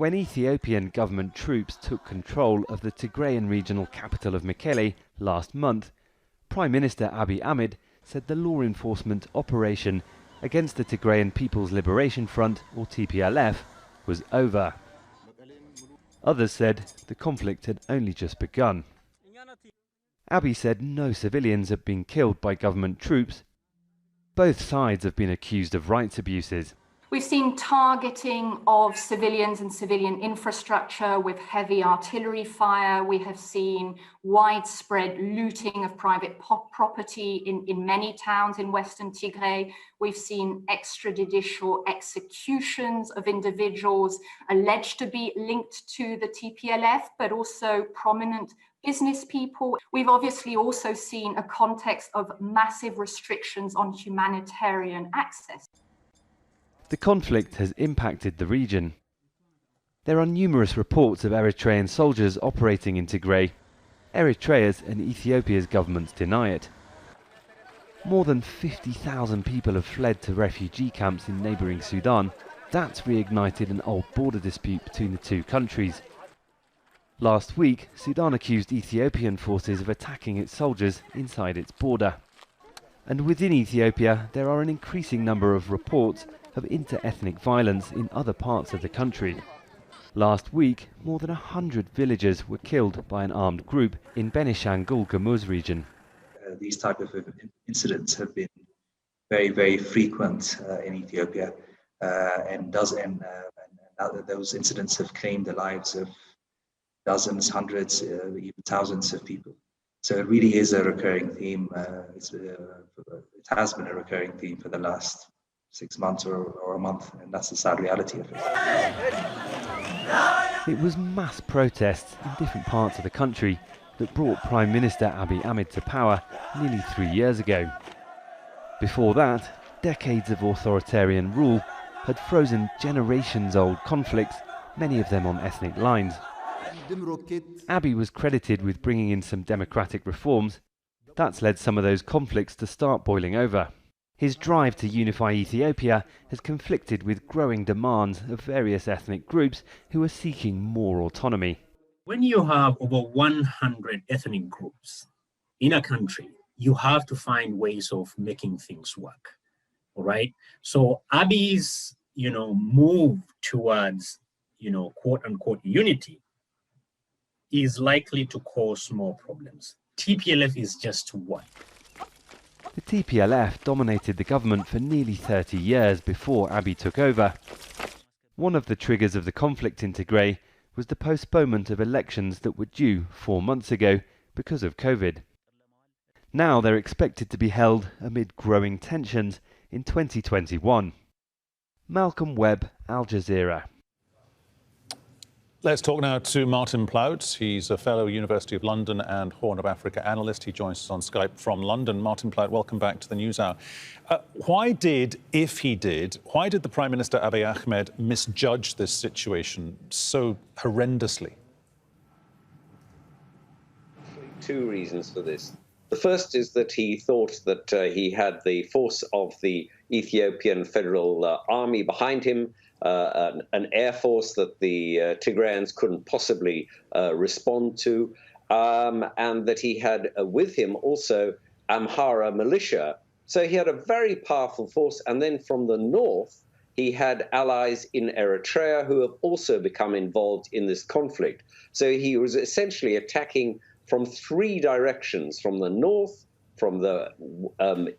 When Ethiopian government troops took control of the Tigrayan regional capital of Mekele last month, Prime Minister Abiy Ahmed said the law enforcement operation against the Tigrayan People's Liberation Front, or TPLF, was over. Others said the conflict had only just begun. Abiy said no civilians have been killed by government troops. Both sides have been accused of rights abuses. We've seen targeting of civilians and civilian infrastructure with heavy artillery fire. We have seen widespread looting of private property in many towns in Western Tigray. We've seen extrajudicial executions of individuals alleged to be linked to the TPLF, but also prominent business people. We've obviously also seen a context of massive restrictions on humanitarian access. The conflict has impacted the region. There are numerous reports of Eritrean soldiers operating in Tigray. Eritrea's and Ethiopia's governments deny it. More than 50,000 people have fled to refugee camps in neighbouring Sudan. That's reignited an old border dispute between the two countries. Last week, Sudan accused Ethiopian forces of attacking its soldiers inside its border. And within Ethiopia, there are an increasing number of reports of inter-ethnic violence in other parts of the country. Last week, more than 100 villagers were killed by an armed group in Benishangul Gumuz region. These type of incidents have been very, very frequent in Ethiopia, and those incidents have claimed the lives of dozens, hundreds, even thousands of people. So it really is a recurring theme. It has been a recurring theme for the last 6 months or a month, and that's the sad reality of it. It was mass protests in different parts of the country that brought Prime Minister Abiy Ahmed to power nearly 3 years ago. Before that, decades of authoritarian rule had frozen generations-old conflicts, many of them on ethnic lines. Abiy was credited with bringing in some democratic reforms. That's led some of those conflicts to start boiling over. His drive to unify Ethiopia has conflicted with growing demands of various ethnic groups who are seeking more autonomy. When you have over 100 ethnic groups in a country, you have to find ways of making things work, all right? So Abiy's, move towards, quote unquote unity is likely to cause more problems. TPLF is just one. The TPLF dominated the government for nearly 30 years before Abiy took over. One of the triggers of the conflict in Tigray was the postponement of elections that were due 4 months ago because of COVID. Now they're expected to be held amid growing tensions in 2021. Malcolm Webb, Aljazeera. Let's talk now to Martin Plaut. He's a fellow University of London and Horn of Africa analyst. He joins us on Skype from London. Martin Plaut, welcome back to the NewsHour. Why did the Prime Minister Abiy Ahmed misjudge this situation so horrendously? Two reasons for this. The first is that he thought that he had the force of the Ethiopian Federal Army behind him, an air force that the Tigrayans couldn't possibly respond to, and that he had with him also Amhara militia. So he had a very powerful force. And then from the north, he had allies in Eritrea who have also become involved in this conflict. So he was essentially attacking from three directions, from the north, from the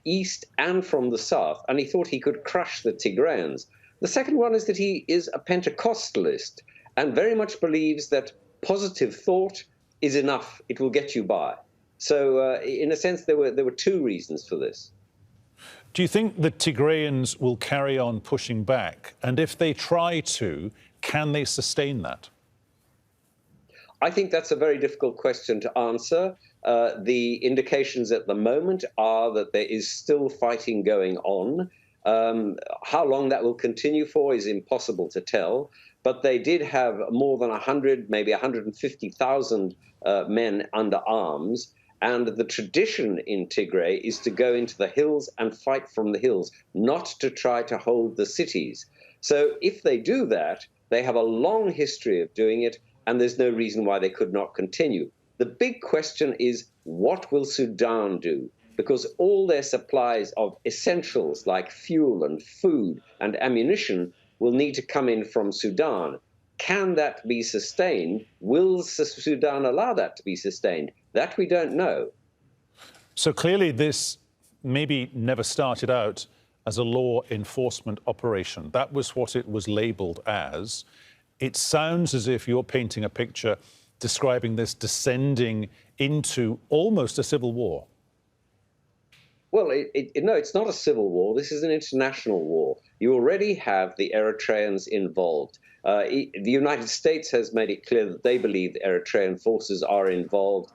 east, and from the south. And he thought he could crush the Tigrayans. The second one is that he is a Pentecostalist and very much believes that positive thought is enough. It will get you by. So in a sense, there were two reasons for this. Do you think the Tigrayans will carry on pushing back? And if they try to, can they sustain that? I think that's a very difficult question to answer. The indications at the moment are that there is still fighting going on. How long that will continue for is impossible to tell, but they did have more than 100, maybe 150,000 men under arms, and the tradition in Tigray is to go into the hills and fight from the hills, not to try to hold the cities. So if they do that, They have a long history of doing it, and there's no reason why they could not continue. The big question is, what will Sudan do? Because all their supplies of essentials like fuel and food and ammunition will need to come in from Sudan. Can that be sustained? Will Sudan allow that to be sustained? That we don't know. So clearly this maybe never started out as a law enforcement operation. That was what it was labelled as. It sounds as if you're painting a picture describing this descending into almost a civil war. Well, no, it's not a civil war. This is an international war. You already have the Eritreans involved. The United States has made it clear that they believe the Eritrean forces are involved.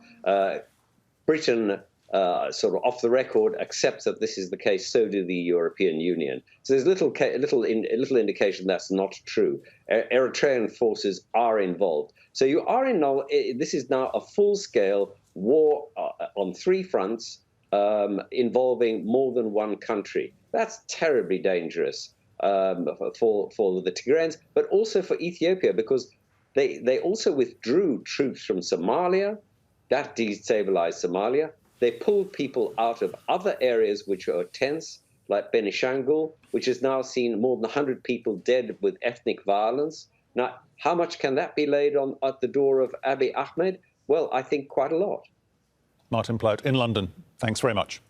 Britain, sort of off the record, accepts that this is the case. So do the European Union. So there's little indication that's not true. Eritrean forces are involved. So you are in. This is now a full-scale war on three fronts, involving more than one country. That's terribly dangerous for the Tigrayans, but also for Ethiopia, because they also withdrew troops from Somalia. That destabilized Somalia. They pulled people out of other areas which are tense, like Benishangul, which has now seen more than 100 people dead with ethnic violence. Now, how much can that be laid on at the door of Abiy Ahmed? Well, I think quite a lot. Martin Plout in London, thanks very much.